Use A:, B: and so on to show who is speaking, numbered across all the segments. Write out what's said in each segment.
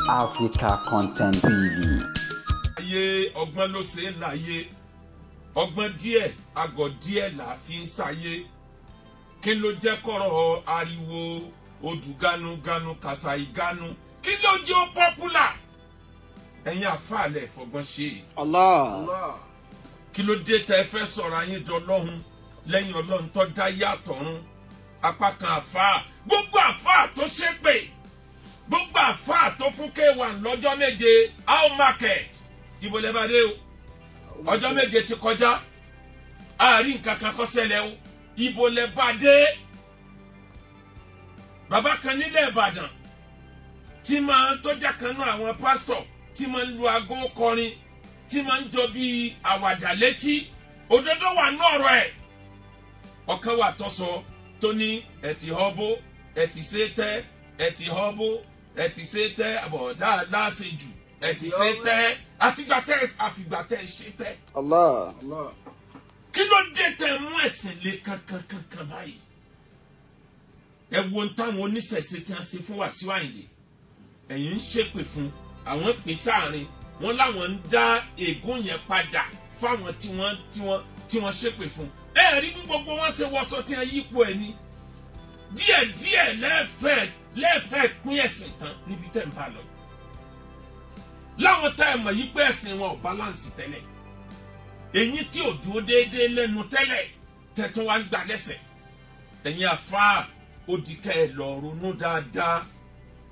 A: Africa Content TV.
B: Ayé ọgbọ́n ló ṣe ń láyé, ọgbọ́n díẹ̀ àgọ̀ díẹ̀ là fi ń sáyé. Kí ló jẹ́ kọ́rọ̀ ariwo odù ganu kàṣà ìganu? Kí ló jẹ́ ó popular? Ẹ̀yin àfàlẹ̀ fọgbọ́n ṣe.
C: Allah.
B: Kí ló dé tẹ́ fẹ́ sọ̀rọ̀ ayé jọ lọ́hùn lẹ́yìn Ọlọ́run tó dá yàtọ̀run? Apá kan àfà, gbogbo àfà tó ṣépè, gbogbo àfà tó fún K1 lọ́jọ́ méje, how market? Ibo lẹ bá dé o? Ọjọ́ méje ti kọjá, àárín nǹkan kan kó ṣẹlẹ̀ o. Ibo lẹ bá dé? Bàbá kan nílẹ̀ Ìbàdàn tí máa ń tọ́jà kan náà àwọn pásítọ̀ tí máa ń lu aago kọrin tí máa ń jọ bí àwàdà létí, òdodo wà ní ọ̀rọ̀ ẹ̀. Ọ̀kan wà tó sọ tó ní ẹ ti họ́bó, ẹ ti ṣe tẹ́, ẹ ti họ́bó, ẹ ti ṣe tẹ́, àbọ̀dá láṣejù, ẹ ti ṣe tẹ́, àtìgbà tẹ́ àfìgbà tẹ́ ṣe tẹ́.
C: Allah.
B: Kí ló dé tẹ́ mú ẹ̀sìn lé kankan báyìí? Ẹ wo táwọn oníṣẹ̀ṣe tí wọ́n ṣe fún Wasiu Ayinde. Ẹ̀yin ń ṣépè fún àwọn pè sáàrin wọn láwọn ń dá ègún yẹn padà fáwọn tí wọ́n ṣépè fún. Ẹ rí bí gbogbo wọn ṣe wọṣọ tí wọ́n yípo ẹ̀ ní. Díẹ̀díẹ̀ lẹ́ẹ̀fẹ́ pín ẹ̀sìn tán níbi tẹ́ ń bá lọ. Láwọn tá ẹ mọ̀ yí pé ẹ̀sìn wọn ò balance tẹ́lẹ̀. Èyí tí ò dúró déédéé lẹ́nu tẹ́lẹ̀ tẹ́tún wá ń gbà lẹ́sẹ̀. Ẹ̀yin àfáà ó di ká ẹ lọ ronú dáadáa.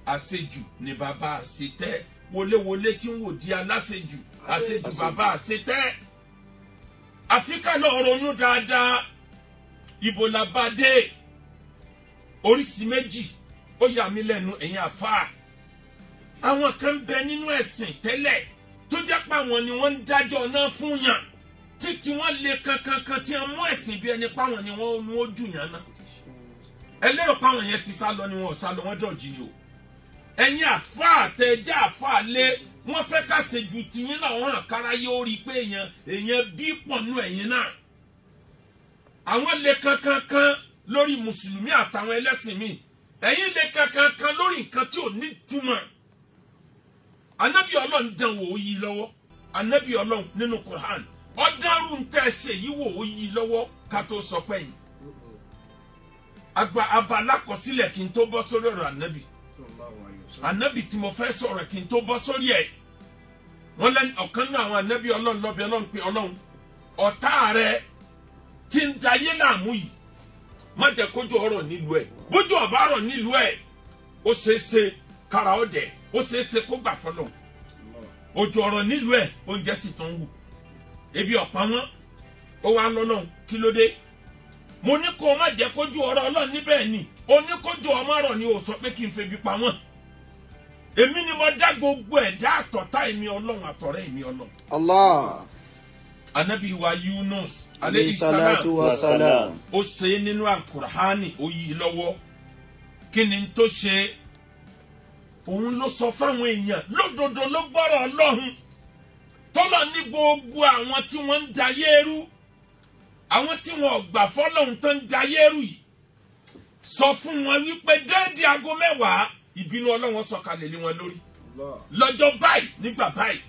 B: Àṣejù ni bàbá àṣetẹ́, wọléwọlé tí ń wò di aláṣejù, àṣejù bàbá àṣetẹ́. Àfíkà lọ ronú dáadáa. Ibo la bá dé? Oríṣi méjì ó yà mí lẹ́nu ẹ̀yin àfáà. Àwọn kan bẹ nínú ẹ̀sìn tẹ́lẹ̀ tó jẹ́ pé àwọn ni wọ́n ń dájọ́ náà fún yàn títí wọ́n lè kankan tí wọ́n mú ẹ̀sìn bí ẹni páwọn ni wọ́n nu ojú yàn náà. Ẹlẹ́rọ páwọn yẹn ti sá lọ ni wọ́n sá lọ, wọ́n dọ̀jì ni o. Ẹ̀yin àfáà tẹ́já àfáà lé wọ́n fẹ́ ká ṣe ju tiyín náà wọ́n hàn kára yóò rí i pé èèyàn bí pọ̀ nú ẹ̀yin náà. Àwọn lè kankan lórí mùsùlùmí àtàwọn ẹlẹ́sìn míì. Ẹ̀yin lè kankan lórí nǹkan tí ò ní túmọ̀. Ànábì Ọlọ́run dán wò ó yí lọ́wọ́. Ànábì Ọlọ́run nínú Quran ọ̀dàrú ń tẹ́ ṣe yí wò ó yí lọ́wọ́ ká tó sọ pé yìí. Abala kọsílẹ̀ kí n tó bọ́ sórí ọ̀rọ̀ ànábì. Ànábì tí mo fẹ́ sọ̀rọ̀ kí n tó bọ́ sórí ẹ̀. Wọ́n lẹ́nu ọ̀kan náà àwọn ànábì Ọlọ́run lọ́bẹ̀ Ọlọ́run pé Ọlọ́run ọ̀tá rẹ̀ tí ń dayé láàmú yìí má jẹ́ kójú ọ̀rọ̀ nílùú ẹ̀. Bójú ọ̀bá rọ̀ nílùú ẹ̀ ó ṣeé ṣe kára ọ̀dẹ̀, ó ṣeé ṣe kó gbà fọlọ́. Ojú ọ̀rọ̀ nílùú ẹ̀ oúnjẹ sì tán wù. Ebi ọ̀pá wọn ó wá lọ́nà kí ló dé? Mo ní kó o má jẹ́ kójú ọ̀rọ̀ Ọlọ́run níbẹ̀ ni, o ní kójú ọmọ rọ̀ ni o sọ pé kí n febi pa wọ́n. Èmi ni mo dá gbogbo ẹ̀dá àtọ̀tá èmi Ọlọ́run àtọ̀rẹ́ èmi Ọlọ́run.
C: Allah.
B: Ànábì wa Yunus
C: Alayhi salatu wa salam.
B: Ó ṣe nínú Al-Qur'ani ó yí lọ́wọ́. Kí ni tó ṣe? Òun ló sọ fáwọn èèyàn lódodo ló gbọ́rọ̀ Ọlọ́run. Tọ́lọ̀ ní gbogbo àwọn tí wọ́n ń dayé rú, àwọn tí wọn ò gbà fọ́lọ́run tó ń dayé rú yìí, sọ fún wọn wípé déédéé aago 10 ìbínú Ọlọ́run sọ̀kalẹ̀ lé wọn lórí. Lọ́jọ́ báyìí nígbà báyìí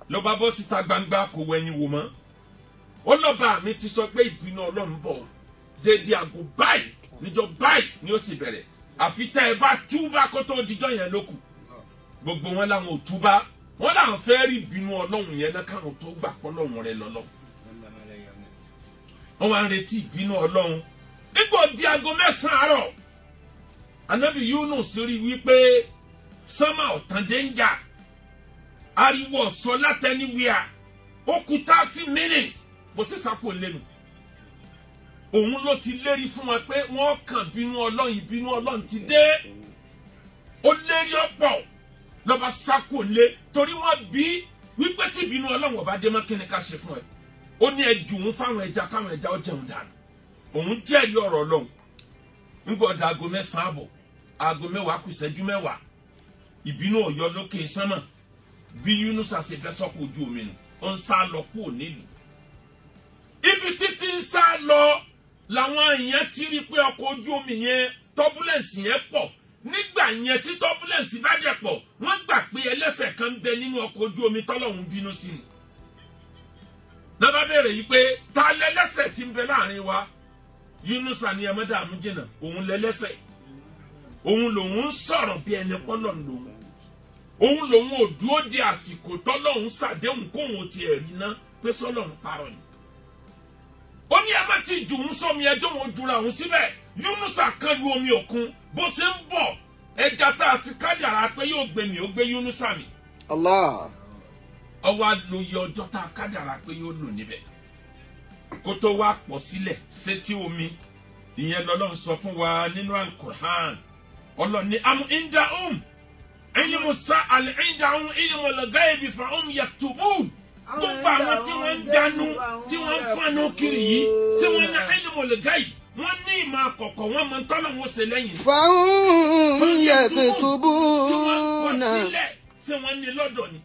B: ló bá bọ́ síta gbangba kò wẹ̀yìn wò mọ́. Ó lọ́ba mi ti sọ pé ìbínú Ọlọ́run bọ̀ déédéé aago báyìí níjọ́ báyìí ni ó sì bẹ̀rẹ̀. Àfi tẹ́ ẹ bá túbá kó tó dijọ́ yẹn lókù. Gbogbo wọn làwọn ò túbá. Wọ́n làwọn fẹ́ rí ìbínú Ọlọ́run yẹn náà káwọn tó gbà pọ́ lọ́run rẹ lọ́lọ́. Wọ́n wá ń retí ìbínú Ọlọ́run. Nígbà di aago 9 àárọ̀, Ànábì Yunus rí wípé sánmà ọ̀tàn dénjà, ariwo ọ̀sọ́ látẹniwíà, ó kù 30 minutes, bó sì sápò lẹ́nu. Òun ló ti lérí fún wọn pé wọ́n kàn bínú Ọlọ́run, ìbínú Ọlọ́run ti dé. Ó lérí ọ̀pọ̀ lọ́ba sápò lé torí wọ́n bí wípé tí ìbínú Ọlọ́run ọba dé mọ́ kí ni ká ṣe fún ẹ. Ó ní ẹjù ń fáwọn ẹja káwọn ẹja ó jẹun dànù. Òun jẹ́rìí ọ̀rọ̀ Ọlọ́run. Nígbà ọ̀dà aago 9 àbọ̀, aago 10 kù ìṣẹ́jú 10, ìbínú ọ̀yọ́ lókè sánmà bí Yunus ṣe bẹ́ sọ́kò ojú omi nù. Ó ń sá lọ kúrò nílùú. Ibi títí ń sá lọ làwọn èèyàn ti rí pé ọkọ̀ ojú omi yẹn turbulence yẹn pọ̀ nígbà yẹn tí turbulence bá jẹ pọ̀ wọ́n gbà pé ẹlẹ́ṣẹ̀ kan bẹ nínú ọkọ̀ ojú omi tọ́lọ́run bínú sí ni. náà bá bẹ̀rẹ̀ yìí pé ta lẹ́lẹ́ṣẹ̀ tí ń bẹ láàrin wa Yunusa ni ẹ̀mẹ́dàmú jìnnà òun lẹ́lẹ́ṣẹ̀ òun lòun ń sọ̀rọ̀ bí ẹni pọ́lọ̀ lòun òun lòun ò dúró di àsìkò tọ́lọ́run ṣàdéhùn kóun ti ẹ̀rí ná pé sọ́lọ́run parọ́ ni. ó ní ẹ má ti jù ú sómi ẹjọ́ wọn jura òun síbẹ̀ Yunusa kan lu omi òkun bó ṣe ń bọ̀ ẹja tá a ti kádàrá pé yóò gbé mi ó gbé Yunusa mi.
C: Allah.
B: ọwọ́ àlòyè ọjọ́ tá a kádàrá pé yóò lò níbẹ̀ kó tó wá pọ̀ sílẹ̀ sétí omi ìyẹn lọ́lọ́run sọ fún wa nínú Al-Qur'an ọlọ́ni am indahum ilmu sa'al indahum ilmu al-ghaybi fahum yaktubun gbogbo àwọn tí wọ́n ń dánú tí wọ́n ń fánú kiri yìí tí wọ́n ní ilmu al-ghaybi wọ́n ní ìmọ̀ àkọ́kọ́ wọ́n mọ̀ tọ́lọ̀ wọn ṣe lẹ́yìn.
C: fahum yaktubuna.
B: ṣé wọ́n ní lọ́dọ̀ ni.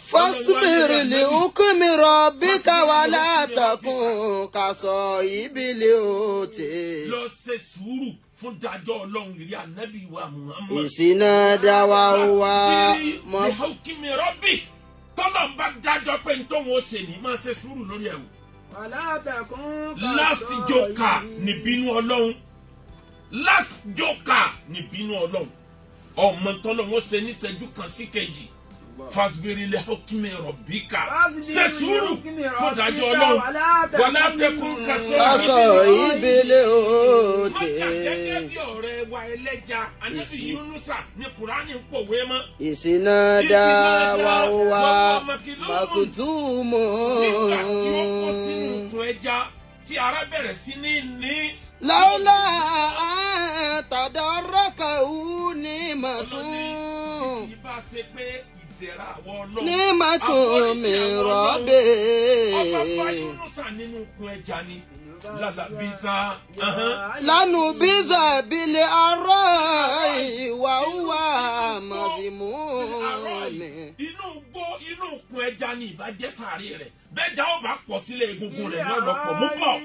C: فاصبر لحكم ربك ولا تكن كصاحب الحوت.
B: lọ ṣe sùúrù fún dájọ́ Ọlọ́run ìrí ànábì wa Muhammad.
C: ìsìnàdà wa wá
B: mọ. لحكم ربك tọ́lọ̀ ń bá dájọ́ pé n tó wọn ṣe ní máa ṣe sùúrù lórí ẹ̀wù.
D: ولا تكن كصاحب.
B: last joker ní bínú Ọlọ́run last joker ní bínú Ọlọ́run ọmọ tọ́lọ̀ wọn ṣe ní ìṣẹ́jú kan sí kejì. fasbiri li hukmi rabbika ṣe sùúrù fún dájọ́ Ọlọ́run wala takun
C: kasahibil hut.
B: gẹ́gẹ́ bí ọ̀rẹ́ wa ẹlẹ́ja Ànábì Yunusa ní Kùránì ń pòwe mọ́.
C: ìsìnàdà wa wá makutumu.
B: nígbà tí ó kó sínú ikùn ẹja tí ara bẹ̀rẹ̀ sí ní.
C: lawla tadarrakahu ni'matun.
B: tí bá ṣe pé
C: ni'matun min rabbih.
B: ọba bá Yunusa nínú ikùn ẹja ni
C: lanubidha bil arra'i wa huwa madhmum.
B: inú ikùn ẹja ni ìbàjẹ́ sàárè rẹ̀ bẹ́ẹ̀jà ó bá pọ̀ sílẹ̀ egungun rẹ̀ ní ọlọ́pọ̀ mú pọ̀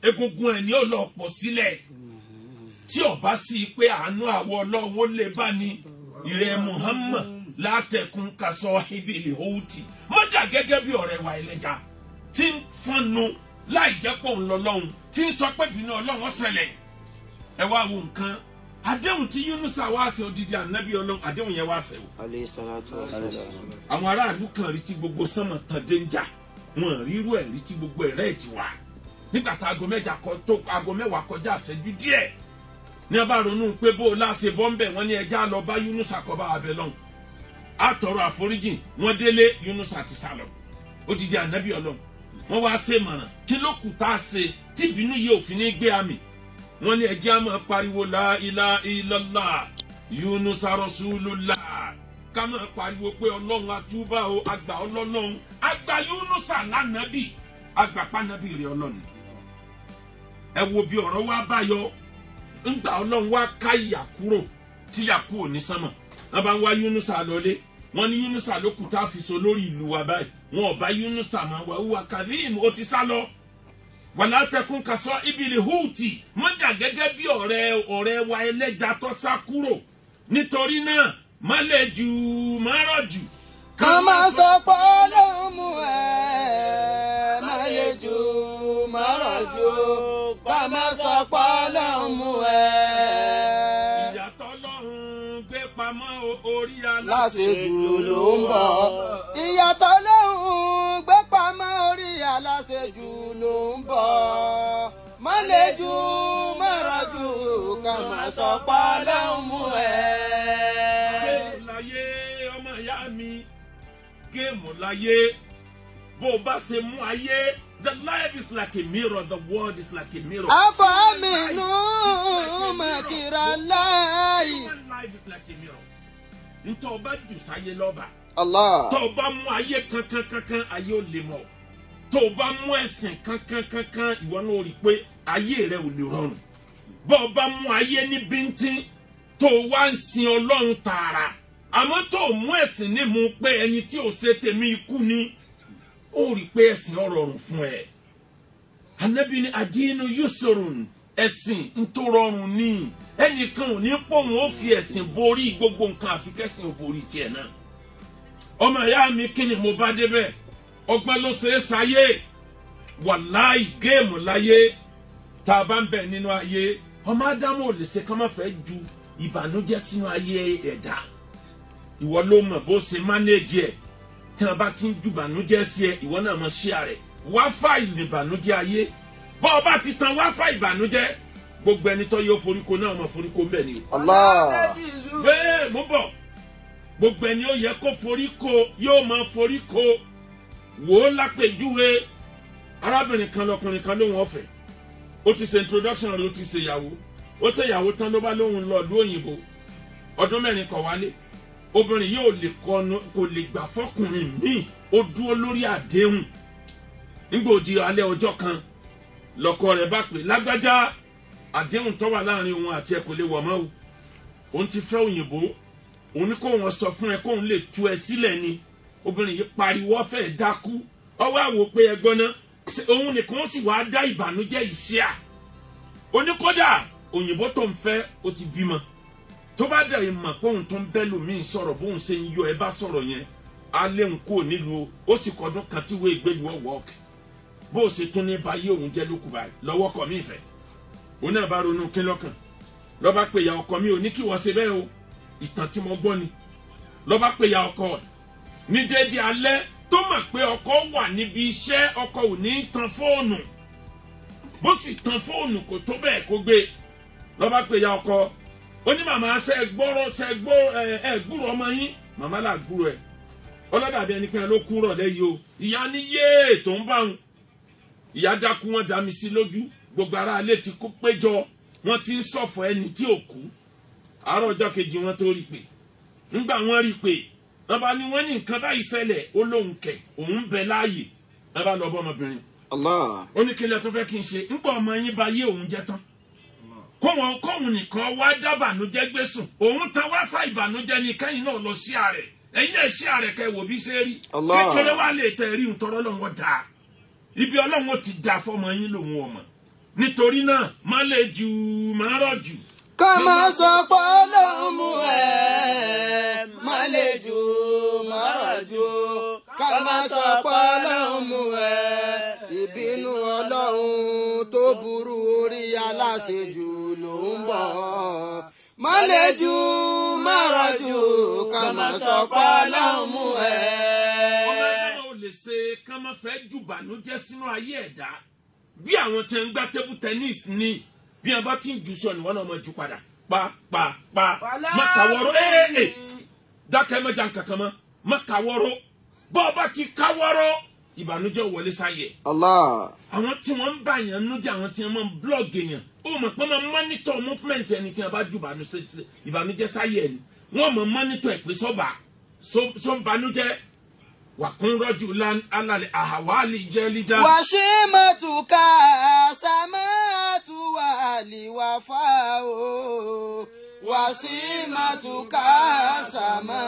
B: egungun ẹ̀ ní ọlọ́pọ̀ sílẹ̀ tí ọba sí pé àánú àwọ̀ Ọlọ́run lè bá ní ìrẹ̀ Muhammad látẹ̀kùn kasahibil hut mọ́jà gẹ́gẹ́ bí ọ̀rẹ́ wa ẹlẹ́ja tí ń fọ́nù láì jẹ́ pọ̀ ń lọ lọ́hùn tí ń sọ pé bínú Ọlọ́run ṣẹlẹ̀ ẹ wá wo nǹkan àdéhùn tí Yunusa wá ṣe odidi ànábì Ọlọ́run àdéhùn yẹn wá ṣe o.
C: alayhi salatu wassalam.
B: àwọn aráàlú kan rí tí gbogbo sánmọ̀ tán dé ń jà wọn rírú ẹ̀ rí tí gbogbo ẹ̀rẹ́ ẹ̀ ti wà nígbà tá aago mẹ́wàá kọjá àṣẹjú díẹ̀ ní a bá ronú pé bó o láṣẹ bọ́m̀bẹ̀ wọn ní ẹja lọ bá Yunusa kọ́ bá abẹ lọ́hùn àtọ̀rọ̀ àforíjìn wọn délé Yunusa ti sálọ odidi ànábì Ọlọ́run wọn wá ṣe mọ̀ràn kí ló kù tá a ṣe tí ìbínú yìí ò fi ní gbé àmì wọn ní ẹjẹ́ àmọ́ pariwo la ilaha illallah Yunusa rasulullah ká máa pariwo pé Ọlọ́run àtúbà o àgbà Ọlọ́run àgbà Yunusa lánàbì àgbà pánábì rẹ̀ Ọlọ́run ẹ wo bí ọ̀rọ̀ wa báyọ ńgbà Ọlọ́run wá ká ìyà kúrò tí ìyà kúrò ní sánmọ̀ wọn bá ń wá Yunusa lọlé wọn ní Yunusa ló kù tá a fi so lórí ìlú wa báyìí wọn ò bá Yunusa máa wà wúwa karim ó ti sá lọ wala takun kasahibil hut mọ́jà gẹ́gẹ́ bí ọ̀rẹ́ wa ẹlẹ́ja tó sá kúrò nítorí náà má lè jù má rọ̀ jù.
C: ká má sọ pé Ọlọ́run mú ẹ má lè jù má rọ̀ jù ká má sọ pé Ọlọ́run mú ẹ.
B: ìyàtọ̀ Ọlọ́run gbé pamọ́ orí
C: aláṣejù ló ń bọ̀. ìyàtọ̀ Ọlọ́run gbé pamọ́ orí aláṣejù ló ń bọ̀. má lè jù má rọ̀ jù ká má sọ pé Ọlọ́run mú ẹ.
B: géèmù láyé ọmọ ìyá mi géèmù láyé bó o bá ṣe mú ayé the life is like a mirror the world is like a mirror.
C: afaminu makira láì.
B: human life is like a mirror. ntọ́ ọba jù sáyé lọ́ba.
C: Allah.
B: tọ́ ọba mú ayé kankan ayé ò lè mọ̀. tọ́ ọba mú ẹ̀sìn kankan ìwọ náà rí i pé ayé rẹ ò lè rọrùn. bọ́ ọba mú ayé ní bíntín tó wá ń sin Ọlọ́run tààrà àmọ́ tó mú ẹ̀sìn ní mú pé ẹni tí ò ṣe tèmi ikú ni ó rí i pé ẹ̀sìn ọ̀rọ̀rùn fún ẹ. Ànábì ní adínú yusrun ẹ̀sìn ń tó rọrùn ní ẹnìkan ò ní pòun ó fi ẹ̀sìn borí gbogbo nǹkan àfi kẹ́sìn ò borí tiẹ̀ náà. ọmọ ìyá mi kí ni mo bá débẹ̀ ọgbọ́n ló ṣe é sáyé wàláì géèmù láyé tá a bá ń bẹ̀ nínú ayé ọmọ ádámù ò lè ṣe kán má fẹ́ ju ìbànújẹ́ sínú ayé ẹ̀dá. ìwọ ló mọ̀ bó ṣe mánéèjì ẹ̀ tí wọ́n bá ti ń ju ìbànújẹ́ sí ẹ ìwọ náà mọ̀ ṣíà rẹ̀ wáfà ìbànújẹ́ ayé bọ́ ọ bá ti tan wáfà ìbànújẹ́ gbogbo ẹni tó yóò foríko náà mọ̀ foríko mbẹ́ ni.
C: Allah.
B: bẹ́ẹ̀ mo bọ̀ gbogbo ẹni ó yẹ kó foríko yóò mọ̀ foríko wò ó lápèjúwe arábìnrin kan lọkùnrin kan lóhùn ọ̀fẹ́ ó ti ṣe introduction rẹ̀ ó ti ṣe ìyàwó ó ṣe ìyàwó tán ló bá lóhùn lọ ìlú òyìnbó ọdún mẹ́rin kọ̀ wálé obìnrin yóò lè kò lè gbà fọkùnrin míì ó dúró lórí àdéhùn nígbà òdi alẹ́ ọjọ́ kan lọ́kọ rẹ̀ bá pè lágbájá àdéhùn tó wà láàrin òun àti ẹ kò lè wọ̀ mọ́ o òun ti fẹ́ òyìnbó òun ní kó wọn sọ fún ẹ kóun lè tú ẹ sílẹ̀ ni obìnrin yìí pariwo fẹ́ dákú ọwọ́ àwò pé ẹgbọ́n náà òun nìkan sì wá dá ìbànújẹ́ ìṣíà oníkódà òyìnbó tó ń fẹ́ ó ti bímọ tó bá dẹ̀ ìmọ̀ pé òun tó ń bẹ́ lòmíì sọ̀rọ̀ bóun ṣe ń yọ ẹ bá sọ̀rọ̀ yẹn alẹ́ ń kó nílùú ó sì kọ́dún kan tí wọ́n ìgbélu ọ̀wọ́ọ̀kì bó ṣe tún ní báyé òun jẹ́ lókù báyìí lọ́wọ́ kọ̀ mí ìfẹ́ òun náà bá ronú kí lọ́kàn lọ́ba pé ìyá ọkọ mi ò ní kí wọ́n ṣe bẹ́ẹ̀ o ìtàn tí mo gbọ́ ni lọ́ba pé ìyá ọkọ ní déédé alẹ́ tó mọ̀ pé ọkọ wà níbi iṣẹ́ ọkọ ò ní tan fóònù bó sì tan fóònù kò tó bẹ́ẹ̀ kó gbé lọ́ba pé ìyá ọkọ ó ní màmá ṣe gbúrò ọmọ yín màmá là gbúrò ẹ̀ ọlọ́dàbí ẹni pé ló kúrò lẹ́yìn o ìyá ní yéè tó ń bá wọn ìyá dákú wọn dá mi sí lójú gbogbo ara alẹ́ ti kó péjọ wọn ti ń ṣọ̀fọ̀ ẹni tí ò kú àárọ̀ ọjọ́ kejì wọn tó rí pé ńgbà wọn rí pé wọn bá ní wọn ní nǹkan báyìí ṣẹlẹ̀ ó lóun kẹ̀ òun bẹ láàyè wọn bá lọ bọ́ ọmọbìnrin
C: Allah.
B: ó ní kílẹ̀ tó fẹ́ kí n ṣe ńgbà ọmọ yín bá yé òun jẹ tán kóhun nìkan wá dábànújẹ́ gbé sùn òun tan wá fà ìbànújẹ́ ní kẹ́yìn náà lọ sí ààrẹ ẹ̀yin náà sí ààrẹ kẹ́ wò bí ṣe rí kékeré wá lè tẹ̀ rí ntọ́rọ́ lọ́wọ́ dáa ibi ọlọ́run ti dà fọmọ yín lòun ọmọ nítorí náà má lè jù má rọ̀ jù.
C: ká má sọ pé ọlọ́run mú ẹ má lè jù má rọ̀ jù ká má sọ pé ọlọ́run mú ẹ ìbínú ọlọ́run tó burú orí aláṣejù ló ń bọ̀ má lè jù má rọ̀ jù ká má sọ pé ọlọ́run mú ẹ.
B: ọmọ ẹ̀rọ ò lè ṣe ká má fẹ́ jù bànújẹ́ sínú ayé ẹ̀dá bí àwọn tí ń gbá table tennis ní bí wọn bá ti ń jù sọ ni wọn náà máa jù padà pa má kàwọ́rọ́ dákẹ́ mẹ́jà kankan mọ́ má kàwọ́rọ́ bọ́ ọ bá ti kàwọ́rọ́ ìbànújẹ́ wọlé sáyẹ̀.
C: Allah.
B: àwọn tí wọ́n ń bá yẹn nújà àwọn tí wọ́n máa ń blog èèyàn ó mọ̀ pé máa monitor movement ẹni tí wọ́n bá ju ìbànújẹ́ sáyẹ̀ ni wọ́n máa monitor ẹ̀ pé sọ́bànújẹ́ wàkún rọ́jù alálẹ̀ àhàwálì jẹ́ lídá.
C: wàṣímàtúkà sàmàtúwàlì wàfà o wàṣímàtúkà sàmà.